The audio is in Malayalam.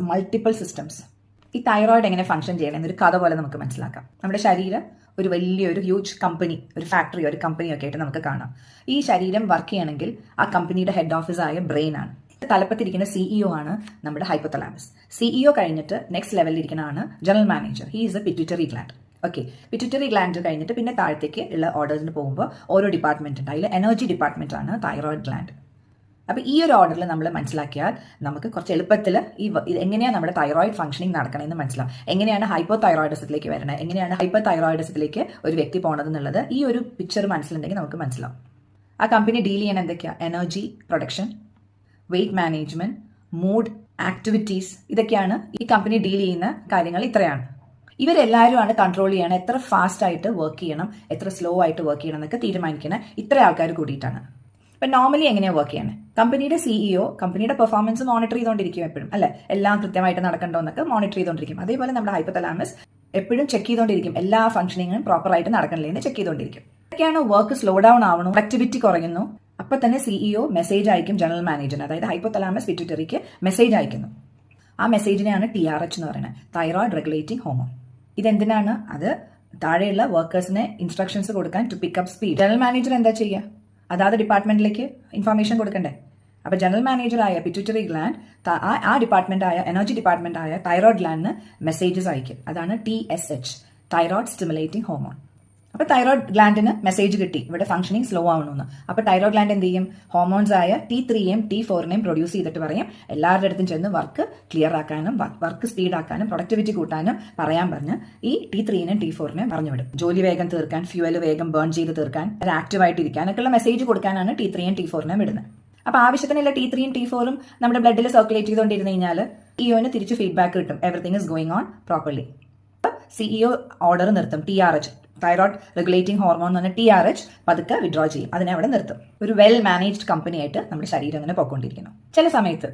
Multiple systems. ഈ തൈറോയിഡ് എങ്ങനെ ഫംഗ്ഷൻ ചെയ്യണം എന്നൊരു കഥ പോലെ നമുക്ക് മനസ്സിലാക്കാം. നമ്മുടെ ശരീരം ഒരു വലിയൊരു ഹ്യൂജ് കമ്പനി, ഒരു ഫാക്ടറി, ഒരു കമ്പനിയൊക്കെ ആയിട്ട് നമുക്ക് കാണാം. ഈ ശരീരം വർക്ക് ചെയ്യണമെങ്കിൽ ആ കമ്പനിയുടെ ഹെഡ് ഓഫീസായ ബ്രെയിൻ ആണ്. തലപ്പത്തിരിക്കുന്ന സിഇഒ ആണ് നമ്മുടെ ഹൈപ്പോതലാമസ്. സിഇഒ കഴിഞ്ഞിട്ട് നെക്സ്റ്റ് ലെവലിൽ ഇരിക്കുന്നതാണ് general manager. He is A pituitary gland. Okay, pituitary gland കഴിഞ്ഞിട്ട് പിന്നെ താഴത്തേക്ക് ഉള്ള ഓർഡേഴ്സിന് പോകുമ്പോൾ ഓരോ ഡിപ്പാർട്ട്മെന്റ് ഉണ്ട്. അതിൽ എനർജി ഡിപ്പാർട്ട്മെന്റ് ആണ് തൈറോയിഡ് ഗ്ലാൻഡ്. അപ്പോൾ ഈ ഒരു ഓർഡറിൽ നമ്മൾ മനസ്സിലാക്കിയാൽ നമുക്ക് കുറച്ച് എളുപ്പത്തിൽ എങ്ങനെയാണ് നമ്മുടെ തൈറോയിഡ് ഫംഗ്ഷനിങ് നടക്കണമെന്ന് മനസ്സിലാവും. എങ്ങനെയാണ് ഹൈപ്പോ തൈറോയിഡിസത്തിലേക്ക് വരണത്, എങ്ങനെയാണ് ഹൈപ്പർ തൈറോയിഡിസത്തിലേക്ക് ഒരു വ്യക്തി പോകണത് എന്നുള്ളത് ഈ ഒരു പിക്ചർ മനസ്സിലുണ്ടെങ്കിൽ നമുക്ക് മനസ്സിലാവും. ആ കമ്പനി ഡീൽ ചെയ്യാൻ എന്തൊക്കെയാണ്? Energy production, weight management, mood, activities, ഇതൊക്കെയാണ് ഈ കമ്പനി ഡീൽ ചെയ്യുന്ന കാര്യങ്ങൾ. ഇത്രയാണ്. ഇവരെല്ലാവരും ആണ് കൺട്രോൾ ചെയ്യണം. എത്ര ഫാസ്റ്റ് ആയിട്ട് വർക്ക് ചെയ്യണം, എത്ര സ്ലോ ആയിട്ട് വർക്ക് ചെയ്യണം എന്നൊക്കെ തീരുമാനിക്കണം. ഇത്ര ആൾക്കാർ കൂടിയിട്ടാണ്. ഇപ്പം നോർമലി എങ്ങനെയാണ് വർക്ക് ചെയ്യണേ? കമ്പനിയുടെ സിഇഒ കമ്പനിയുടെ പെർഫോമൻസ് മോണിറ്റർ ചെയ്തുകൊണ്ടിരിക്കും എപ്പോഴും, അല്ലെ? എല്ലാം കൃത്യമായിട്ട് നടക്കണ്ടോ എന്നൊക്കെ മോണിറ്റർ ചെയ്തുകൊണ്ടിരിക്കും. അതേപോലെ നമ്മുടെ ഹൈപ്പോതലാമസ് എപ്പോഴും ചെക്ക് ചെയ്തുകൊണ്ടിരിക്കും, എല്ലാ ഫംഗ്ഷനിങ്ങും പ്രോപ്പറായിട്ട് നടക്കണില്ലേ എന്ന് ചെക്ക് ചെയ്തുകൊണ്ടിരിക്കും. ഇതൊക്കെയാണ് വർക്ക് സ്ലോ ഡൗൺ ആവണു, പ്രൊഡക്ടിവിറ്റി കുറയുന്നു, അപ്പൊ തന്നെ സിഇഒ മെസ്സേജ് അയക്കും ജനറൽ മാനേജറിന്, അതായത് ഹൈപ്പോതലാമസ് പിറ്റ്യൂട്ടറിക്ക് മെസ്സേജ് അയക്കുന്നു. ആ മെസ്സേജിനെയാണ് TRH എന്ന് പറയുന്നത്, തൈറോയിഡ് റെഗുലേറ്റിംഗ് ഹോർമോൺ. ഇതെന്തിനാണ്? അത് താഴെയുള്ള വർക്കേഴ്സിന് ഇൻസ്ട്രക്ഷൻസ് കൊടുക്കാൻ, to pick up speed. General manager എന്താ ചെയ്യുക? അതാത് ഡിപ്പാർട്ട്മെന്റിലേക്ക് ഇൻഫർമേഷൻ കൊടുക്കണ്ടേ? അപ്പൊ ജനറൽ മാനേജറായ പിറ്റ്യൂട്ടറി ഗ്ലാൻഡ് ആ ഡിപ്പാർട്ട്മെന്റായ എനർജി ഡിപ്പാർട്ട്മെന്റായ തൈറോയിഡ് ഗ്ലാൻഡിന് മെസ്സേജസ് അയക്കും. അതാണ് TSH, തൈറോയിഡ് സ്റ്റിമുലേറ്റിംഗ് ഹോർമോൺ. അപ്പൊ തൈറോയിഡ് ഗ്ലാൻഡിന് മെസ്സേജ് കിട്ടി ഇവിടെ ഫംഗ്ഷനിങ് സ്ലോ ആവണമെന്ന്. അപ്പൊ തൈറോയിഡ് ഗ്ലാൻഡ് എന്ത് ചെയ്യും? ഹോർമോൺസ് ആയ T3യും T4നെയും പ്രൊഡ്യൂസ് ചെയ്തിട്ട് പറയും എല്ലാവരുടെ അടുത്തും ചെന്ന് വർക്ക് ക്ലിയർ ആക്കാനും വർക്ക് സ്പീഡ് ആക്കാനും പ്രൊഡക്ടിവിറ്റി കൂട്ടാനും പറയാൻ പറഞ്ഞ് ഈ T3നെയും T4നെയും പറഞ്ഞു വിടും. ജോലി വേഗം തീർക്കാൻ, ഫ്യൂവൽ വേഗം ബേൺ ചെയ്ത് തീർക്കാൻ, ആക്റ്റീവായിട്ടിരിക്കാൻ ഒക്കെയുള്ള മെസ്സേജ് കൊടുക്കാനാണ് T3യും T4നെയും വിടുന്നത്. അപ്പൊ ആവശ്യത്തിനുള്ള T3യും T4ഉം നമ്മുടെ ബ്ലഡിൽ സർക്കുലേറ്റ് ചെയ്തുകൊണ്ടിരുന്നു കഴിഞ്ഞാൽ ഇഒന് തിരിച്ച് ഫീഡ്ബാക്ക് കിട്ടും, everything is going on properly. CEO order നിർത്തും. TRH, തൈറോയിഡ് റെഗുലേറ്റിംഗ് ഹോർമോൺ എന്ന് പറഞ്ഞാൽ TRH പതുക്കെ വിഡ്രോ ചെയ്യും, അതിനെ അവിടെ നിർത്തും. ഒരു വെൽ മാനേജ്ഡ് കമ്പനി ആയിട്ട് നമ്മുടെ ശരീരം അങ്ങനെ പോയിക്കൊണ്ടിരിക്കുന്നു. ചില സമയത്ത്